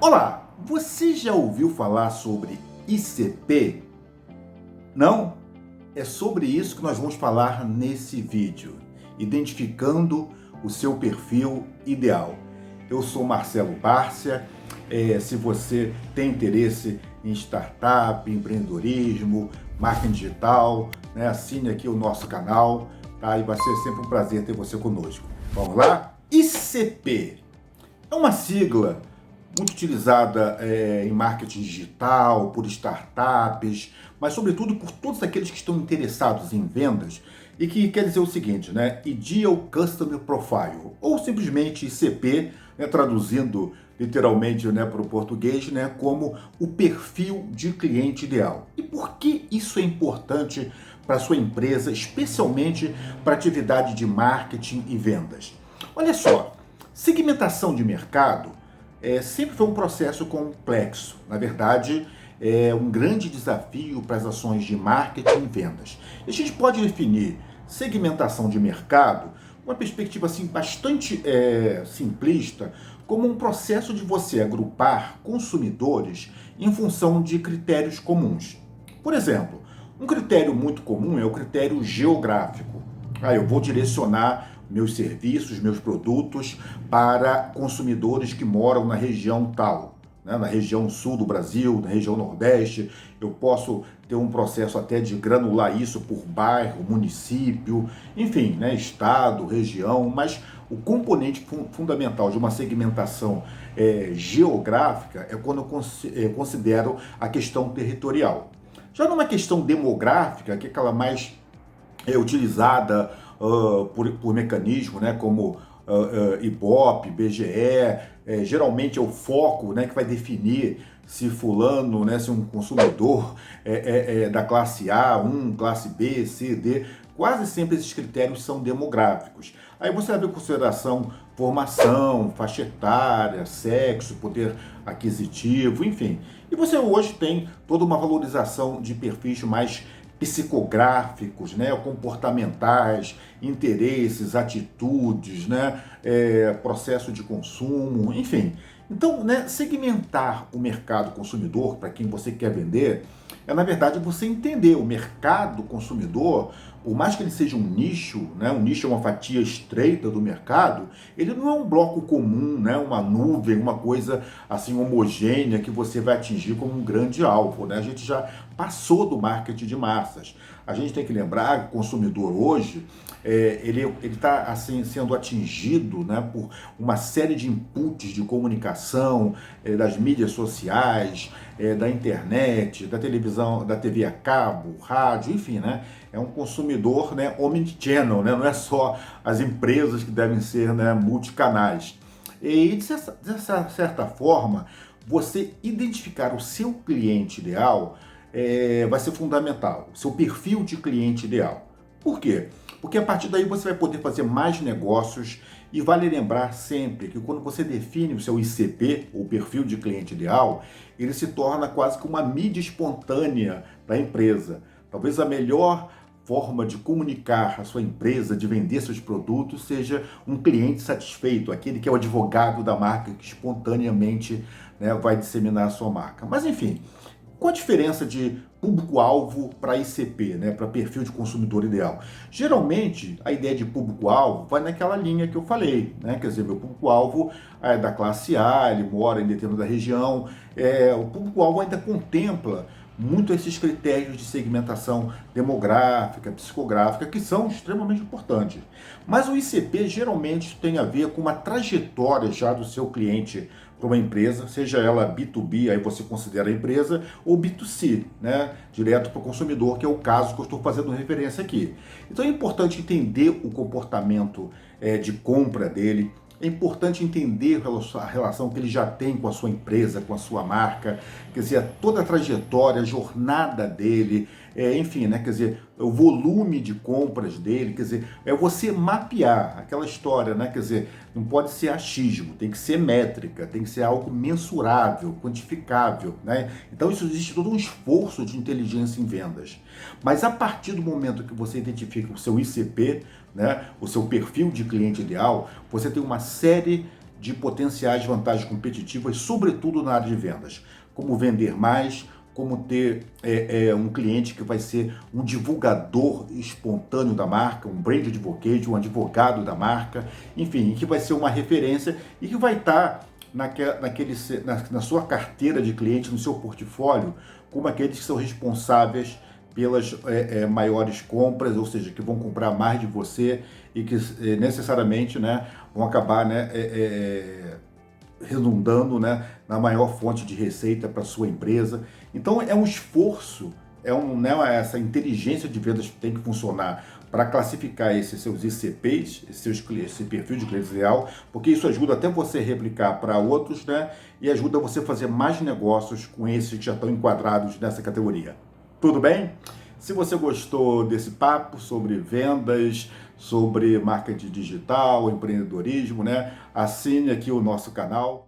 Olá, você já ouviu falar sobre ICP? Não? É sobre isso que nós vamos falar nesse vídeo, identificando o seu perfil ideal. Eu sou Marcelo Bárcia. Se você tem interesse em startup, empreendedorismo, marketing digital, né, assine aqui o nosso canal, tá? E vai ser sempre um prazer ter você conosco. Vamos lá? ICP é uma sigla muito utilizada em marketing digital, por startups, mas sobretudo por todos aqueles que estão interessados em vendas e que quer dizer o seguinte, né? Ideal Customer Profile, ou simplesmente ICP, né, traduzindo literalmente, né, para o português, né, como o perfil de cliente ideal. E por que isso é importante para a sua empresa, especialmente para a atividade de marketing e vendas? Olha só, segmentação de mercado sempre foi um processo complexo. Na verdade, é um grande desafio para as ações de marketing e vendas. E a gente pode definir segmentação de mercado, uma perspectiva assim bastante simplista, como um processo de você agrupar consumidores em função de critérios comuns. Por exemplo, um critério muito comum é o critério geográfico. Eu vou direcionar meus serviços, meus produtos para consumidores que moram na região tal, né? Na região sul do Brasil, na região nordeste. Eu posso ter um processo até de granular isso por bairro, município, enfim, né? Estado, região, mas o componente fundamental de uma segmentação geográfica é quando eu considero a questão territorial. Já numa questão demográfica, que é aquela mais utilizada por mecanismo, né, como Ibope, BGE, geralmente é o foco, né, que vai definir se fulano, né, se um consumidor da classe A, classe B, C, D. Quase sempre esses critérios são demográficos. Aí você leva em consideração formação, faixa etária, sexo, poder aquisitivo, enfim. E você hoje tem toda uma valorização de perfis mais psicográficos, né, comportamentais, interesses, atitudes, né, processo de consumo, enfim. Então, né, segmentar o mercado consumidor para quem você quer vender é, na verdade, você entender o mercado consumidor, por mais que ele seja um nicho, né, um nicho é uma fatia estreita do mercado, ele não é um bloco comum, né, uma nuvem, uma coisa assim homogênea que você vai atingir como um grande alvo, né? A gente já passou do marketing de massas. A gente tem que lembrar que o consumidor hoje, ele está assim, sendo atingido, né, por uma série de inputs de comunicação, das mídias sociais, da internet, da televisão, da TV a cabo, rádio, enfim, né? É um consumidor, né, omnichannel, né? Não é só as empresas que devem ser, né, multicanais. E dessa certa forma, você identificar o seu cliente ideal vai ser fundamental, o seu perfil de cliente ideal. Por quê? Porque a partir daí você vai poder fazer mais negócios e vale lembrar sempre que quando você define o seu ICP, ou perfil de cliente ideal, ele se torna quase que uma mídia espontânea da empresa. Talvez a melhor forma de comunicar a sua empresa, de vender seus produtos, seja um cliente satisfeito, aquele que é o advogado da marca que espontaneamente, né, vai disseminar a sua marca. Mas enfim, qual a diferença de público-alvo para ICP, né, para perfil de consumidor ideal? Geralmente, a ideia de público-alvo vai naquela linha que eu falei, né? Quer dizer, meu público-alvo é da classe A, ele mora em determinada região. O público-alvo ainda contempla muito esses critérios de segmentação demográfica, psicográfica, que são extremamente importantes. Mas o ICP geralmente tem a ver com uma trajetória já do seu cliente para uma empresa, seja ela B2B, aí você considera a empresa, ou B2C, né, direto para o consumidor, que é o caso que eu estou fazendo referência aqui. Então é importante entender o comportamento de compra dele, é importante entender a relação que ele já tem com a sua empresa, com a sua marca, quer dizer, toda a trajetória, a jornada dele, enfim, né, quer dizer, o volume de compras dele, quer dizer, é você mapear aquela história, né, quer dizer, não pode ser achismo, tem que ser métrica, tem que ser algo mensurável, quantificável, né? Então isso existe todo um esforço de inteligência em vendas. Mas a partir do momento que você identifica o seu ICP, né, o seu perfil de cliente ideal, você tem uma série de potenciais vantagens competitivas, sobretudo na área de vendas. Como vender mais, como ter um cliente que vai ser um divulgador espontâneo da marca, um brand advocate, um advogado da marca, enfim, que vai ser uma referência e que vai estar na sua carteira de clientes, no seu portfólio, como aqueles que são responsáveis pelas maiores compras, ou seja, que vão comprar mais de você e que necessariamente, né, vão acabar, né, redundando, né, na maior fonte de receita para sua empresa. Então é um esforço, né, essa inteligência de vendas que tem que funcionar para classificar esses seus ICPs, esse perfil de cliente ideal, porque isso ajuda até você replicar para outros, né, e ajuda você a fazer mais negócios com esses que já estão enquadrados nessa categoria. Tudo bem? Se você gostou desse papo sobre vendas, sobre marketing digital, empreendedorismo, né? Assine aqui o nosso canal.